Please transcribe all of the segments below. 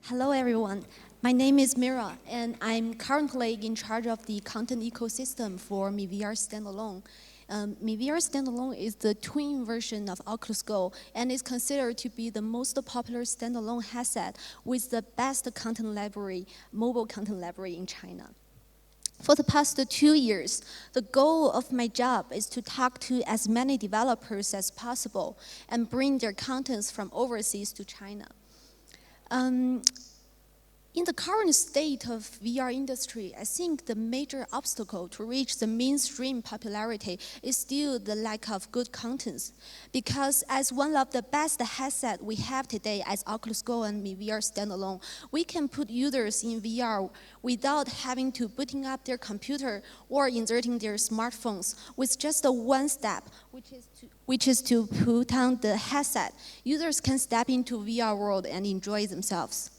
Hello, everyone. My name is Myra, and I'm currently in charge of the content ecosystem for MiVR Standalone. MiVR Standalone is the twin version of Oculus Go and is considered to be the most popular standalone headset with the best content library, mobile content library in China. For the past 2 years, the goal of my job is to talk to as many developers as possible and bring their contents from overseas to China. In the current state of VR industry, I think the major obstacle to reach the mainstream popularity is still the lack of good contents. Because as one of the best headsets we have today as Oculus Go and MiVR Standalone, we can put users in VR without having to booting up their computer or inserting their smartphones with just one step, which is to put on the headset. Users can step into VR world and enjoy themselves.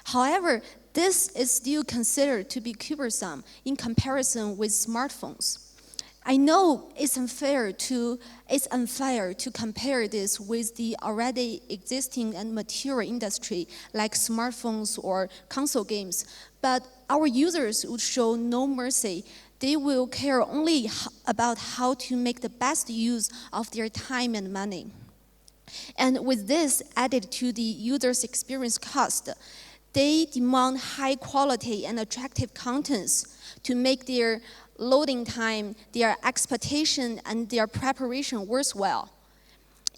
However, this is still considered to be cumbersome in comparison with smartphones. I know it's unfair to compare this with the already existing and mature industry like smartphones or console games, but our users would show no mercy. They will care only about how to make the best use of their time and money. And with this added to the user's experience cost, they demand high quality and attractive contents to make their loading time, their expectation, and their preparation worthwhile.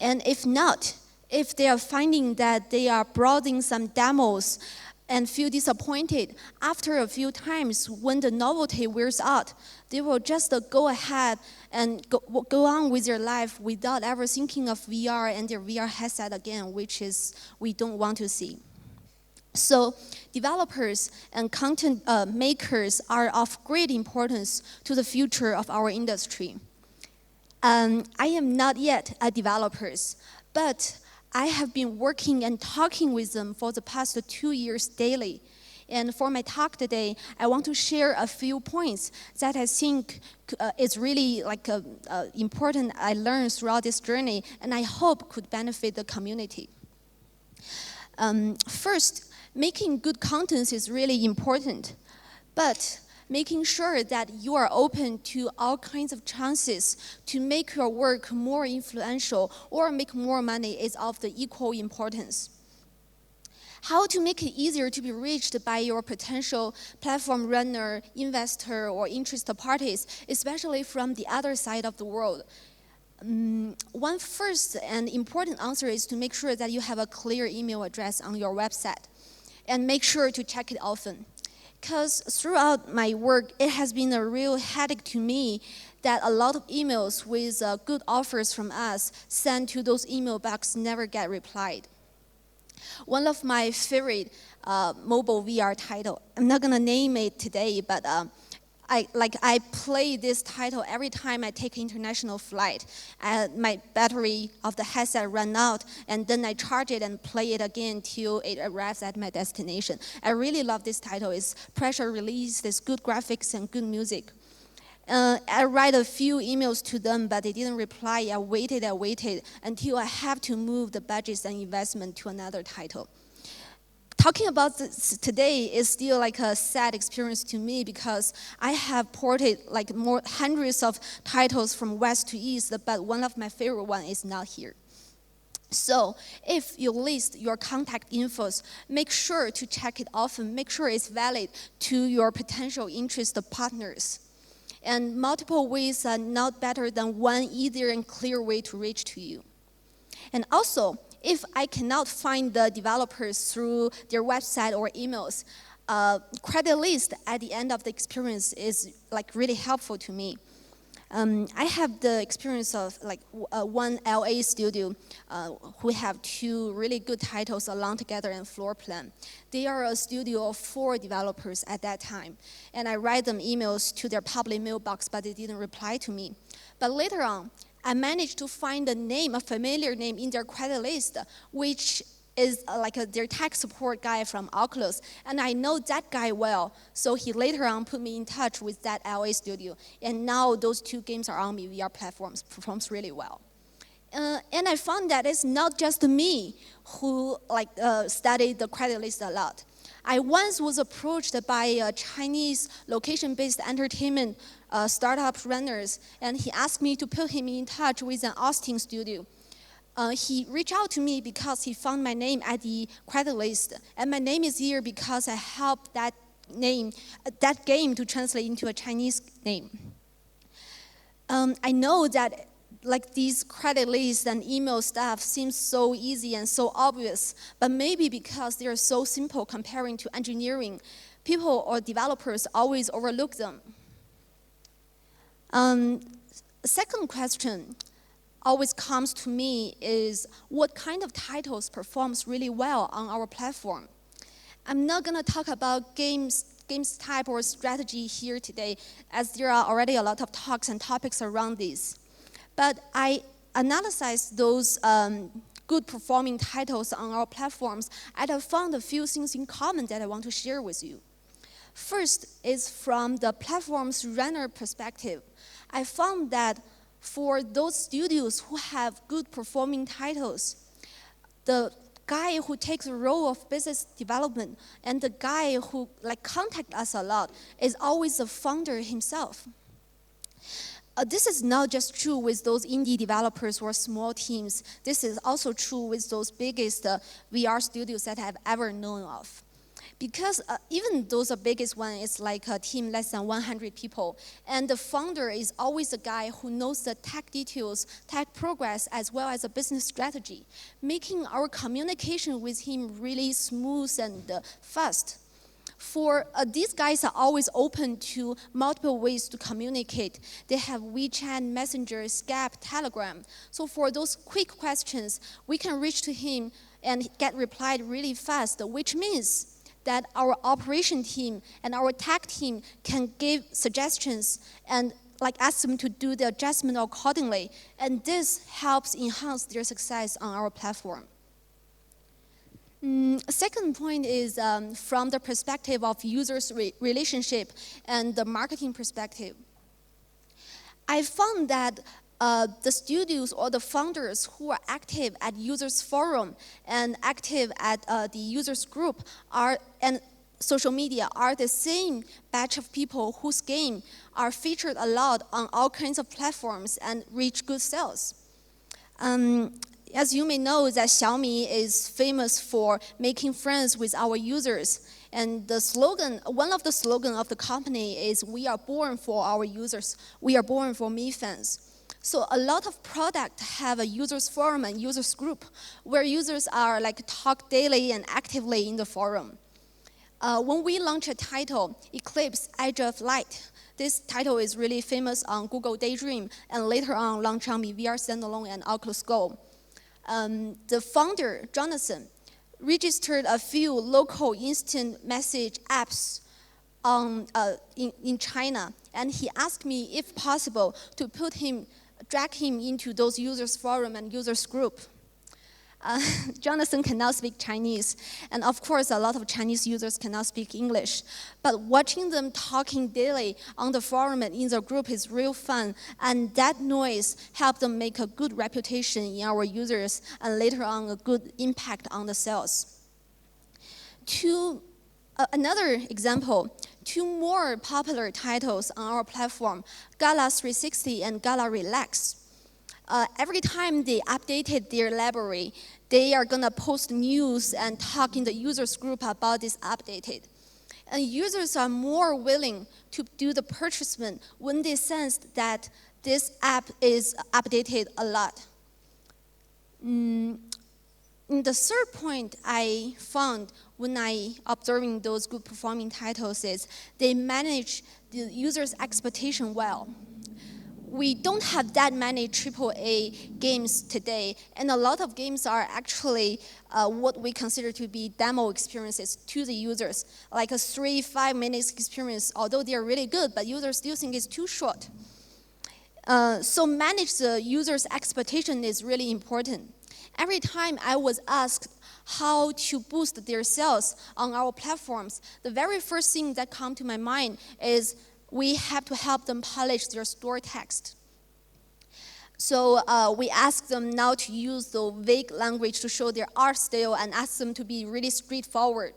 And if not, if they are finding that they are browsing some demos and feel disappointed, after a few times when the novelty wears out, they will just go ahead and go on with their life without ever thinking of VR and their VR headset again, which is we don't want to see. So developers and content makers are of great importance to the future of our industry. I am not yet a developer, but I have been working and talking with them for the past 2 years daily. And for my talk today, I want to share a few points that I think is really important I learned throughout this journey and I hope could benefit the community. First, making good contents is really important, but making sure that you are open to all kinds of chances to make your work more influential or make more money is of the equal importance. How to make it easier to be reached by your potential platform runner, investor, or interested parties, especially from the other side of the world. One first and important answer is to make sure that you have a clear email address on your website. And make sure to check it often. Because throughout my work, it has been a real headache to me that a lot of emails with good offers from us sent to those email boxes never get replied. One of my favorite mobile VR title, I'm not gonna name it today, but I play this title every time I take an international flight. My battery of the headset ran out, and then I charge it and play it again till it arrives at my destination. I really love this title. It's pressure release, there's good graphics and good music. I write a few emails to them, but they didn't reply. I waited until I have to move the budgets and investment to another title. Talking about this today is still like a sad experience to me because I have ported like hundreds of titles from west to east, but one of my favorite one is not here. So if you list your contact infos, make sure to check it often, make sure it's valid to your potential interested partners. And multiple ways are not better than one easier and clear way to reach to you. And also, if I cannot find the developers through their website or emails, credit list at the end of the experience is like really helpful to me. I have the experience of like one LA studio who have 2 really good titles along together and floor plan. They are a studio of 4 developers at that time. And I write them emails to their public mailbox, but they didn't reply to me. But later on, I managed to find a familiar name in their credit list, which is their tech support guy from Oculus. And I know that guy well, so he later on put me in touch with that LA studio. And now those 2 games are on VR platforms, performs really well. And I found that it's not just me who studied the credit list a lot. I once was approached by a Chinese location-based entertainment startup runners, and he asked me to put him in touch with an Austin studio. He reached out to me because he found my name at the credit list, and my name is here because I helped that game to translate into a Chinese name. I know that like these credit lists and email stuff seems so easy and so obvious, but maybe because they're so simple comparing to engineering, people or developers always overlook them. Second question always comes to me is what kind of titles performs really well on our platform? I'm not gonna talk about games type or strategy here today, as there are already a lot of talks and topics around this. But I analyzed those good performing titles on our platforms, and I found a few things in common that I want to share with you. First is from the platform's runner perspective. I found that for those studios who have good performing titles, the guy who takes the role of business development and the guy who contact us a lot is always the founder himself. This is not just true with those indie developers or small teams. This is also true with those biggest VR studios that I've ever known of. Because even those biggest one is like a team less than 100 people, and the founder is always the guy who knows the tech details, tech progress, as well as a business strategy, making our communication with him really smooth and fast. These guys are always open to multiple ways to communicate. They have WeChat, Messenger, Skype, Telegram. So for those quick questions, we can reach to him and get replied really fast, which means that our operation team and our tech team can give suggestions and ask them to do the adjustment accordingly. And this helps enhance their success on our platform. Second point is from the perspective of users' relationship and the marketing perspective. I found that the studios or the founders who are active at users forum and active at the users group and social media are the same batch of people whose game are featured a lot on all kinds of platforms and reach good sales. As you may know, that Xiaomi is famous for making friends with our users. And the slogan, one of the slogans of the company is, "We are born for our users. We are born for Mi fans." So a lot of products have a users forum and users group where users are talk daily and actively in the forum. When we launch a title, Eclipse Edge of Light, this title is really famous on Google Daydream and later on launched on VR Standalone and Oculus Go. The founder, Jonathan, registered a few local instant message apps in China, and he asked me if possible to drag him into those users forum and users group. Jonathan cannot speak Chinese, and of course a lot of Chinese users cannot speak English, but watching them talking daily on the forum and in the group is real fun, and that noise helped them make a good reputation in our users and later on a good impact on the sales. Another example, two more popular titles on our platform, Gala 360 and Gala Relax. Every time they updated their library, they are gonna post news and talk in the users group about this updated. And users are more willing to do the purchasement when they sense that this app is updated a lot. The third point I found when I observing those good performing titles is they manage the user's expectation well. We don't have that many AAA games today, and a lot of games are actually what we consider to be demo experiences to the users, like a 3-5 minutes experience, although they are really good, but users still think it's too short. So manage the user's expectation is really important. Every time I was asked how to boost their sales on our platforms, the very first thing that comes to my mind is we have to help them polish their store text. So we ask them now to use the vague language to show their art style and ask them to be really straightforward.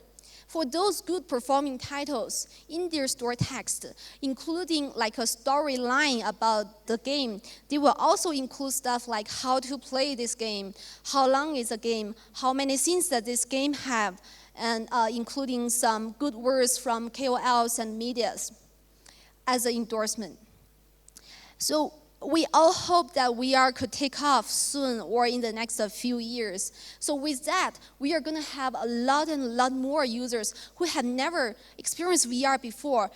For those good performing titles in their store text, including like a storyline about the game, they will also include stuff like how to play this game, how long is the game, how many scenes does this game have, and including some good words from KOLs and medias as an endorsement. So we all hope that VR could take off soon or in the next few years. So with that, we are going to have a lot more users who have never experienced VR before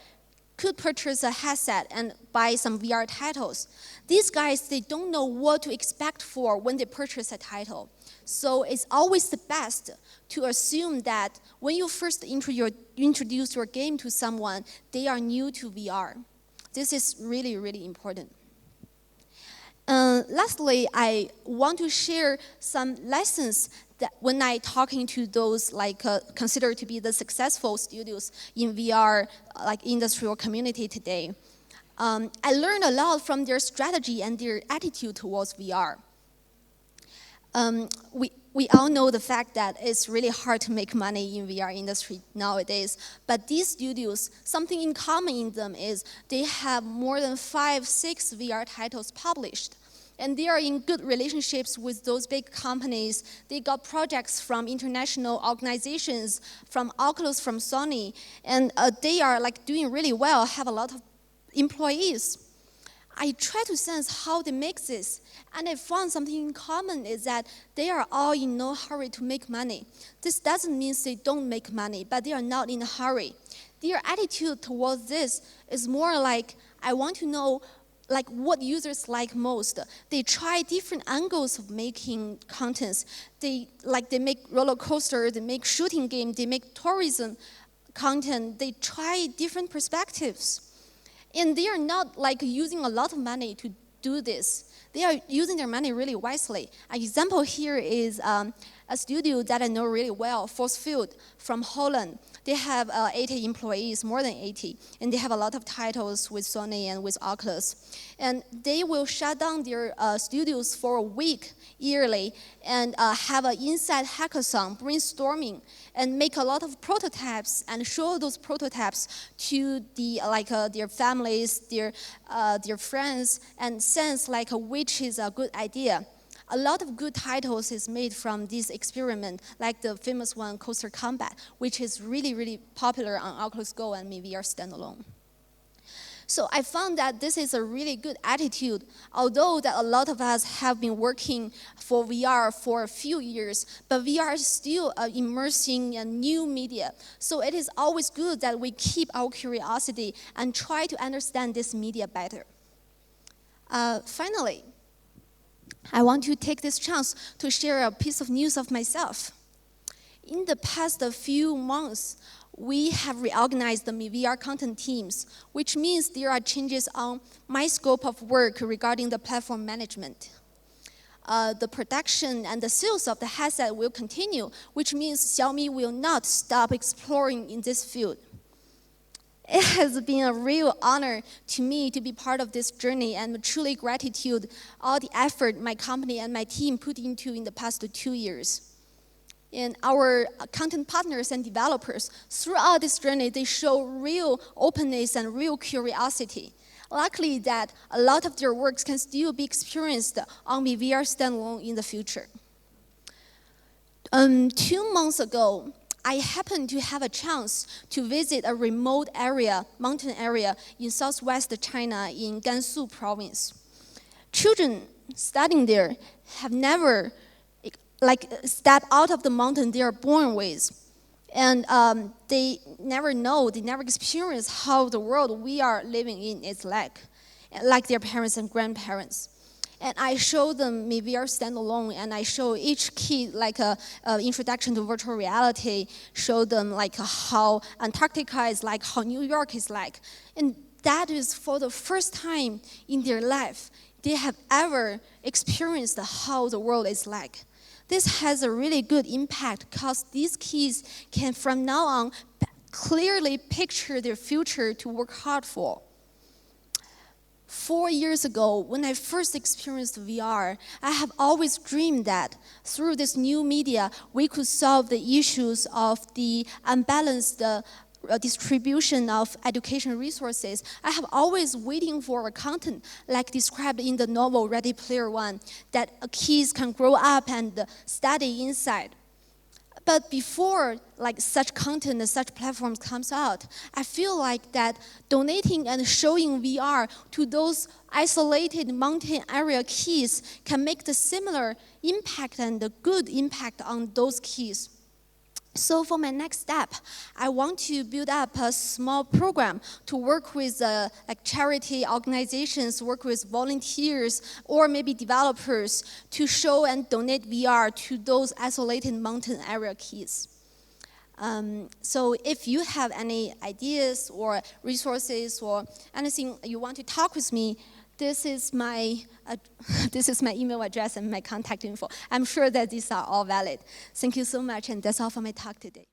could purchase a headset and buy some VR titles. These guys, they don't know what to expect for when they purchase a title. So it's always the best to assume that when you first introduce your game to someone, they are new to VR. This is really, really important. Lastly, I want to share some lessons that when I talking to those considered to be the successful studios in VR, like industry or community today. I learned a lot from their strategy and their attitude towards VR. We all know the fact that it's really hard to make money in VR industry nowadays, but these studios, something in common in them is they have more than 5-6 VR titles published. And they are in good relationships with those big companies. They got projects from international organizations, from Oculus, from Sony, and they are doing really well, have a lot of employees. I try to sense how they make this, and I found something in common is that they are all in no hurry to make money. This doesn't mean they don't make money, but they are not in a hurry. Their attitude towards this is more like, I want to know what users like most. They try different angles of making contents. They make roller coaster, they make shooting game, they make tourism content. They try different perspectives. And they are not using a lot of money to do this. They are using their money really wisely. An example here is a studio that I know really well, Force Field from Holland. They have 80 employees, more than 80, and they have a lot of titles with Sony and with Oculus. And they will shut down their studios for a week yearly and have an inside hackathon, brainstorming, and make a lot of prototypes and show those prototypes to their families, their friends, and sense which is a good idea. A lot of good titles is made from this experiment, like the famous one, Coaster Combat, which is really, really popular on Oculus Go and VR standalone. So I found that this is a really good attitude, although that a lot of us have been working for VR for a few years, but VR is still immersing a new media. So it is always good that we keep our curiosity and try to understand this media better. Finally, I want to take this chance to share a piece of news of myself. In the past few months, we have reorganized the VR content teams, which means there are changes on my scope of work regarding the platform management. The production and the sales of the headset will continue, which means Xiaomi will not stop exploring in this field. It has been a real honor to me to be part of this journey, and truly gratitude all the effort my company and my team put into in the past 2 years. And our content partners and developers, throughout this journey, they show real openness and real curiosity. Luckily that a lot of their works can still be experienced on VR standalone in the future. 2 months ago, I happened to have a chance to visit a remote area, mountain area in southwest China in Gansu province. Children studying there have never stepped out of the mountain they are born with. And they never know, they never experience how the world we are living in is like their parents and grandparents. And I show them VR standalone, and I show each kid a introduction to virtual reality, show them how Antarctica is like, how New York is like. And that is for the first time in their life, they have ever experienced how the world is like. This has a really good impact because these kids can from now on clearly picture their future to work hard for. 4 years ago, when I first experienced VR, I have always dreamed that through this new media, we could solve the issues of the unbalanced distribution of education resources. I have always waiting for a content like described in the novel Ready Player One, that kids can grow up and study inside. But before such content and such platforms comes out, I feel like that donating and showing VR to those isolated mountain area kids can make the similar impact and the good impact on those kids. So for my next step, I want to build up a small program to work with charity organizations, work with volunteers, or maybe developers to show and donate VR to those isolated mountain area kids. So if you have any ideas or resources or anything you want to talk with me, this is my email address and my contact info. I'm sure that these are all valid. Thank you so much, and that's all for my talk today.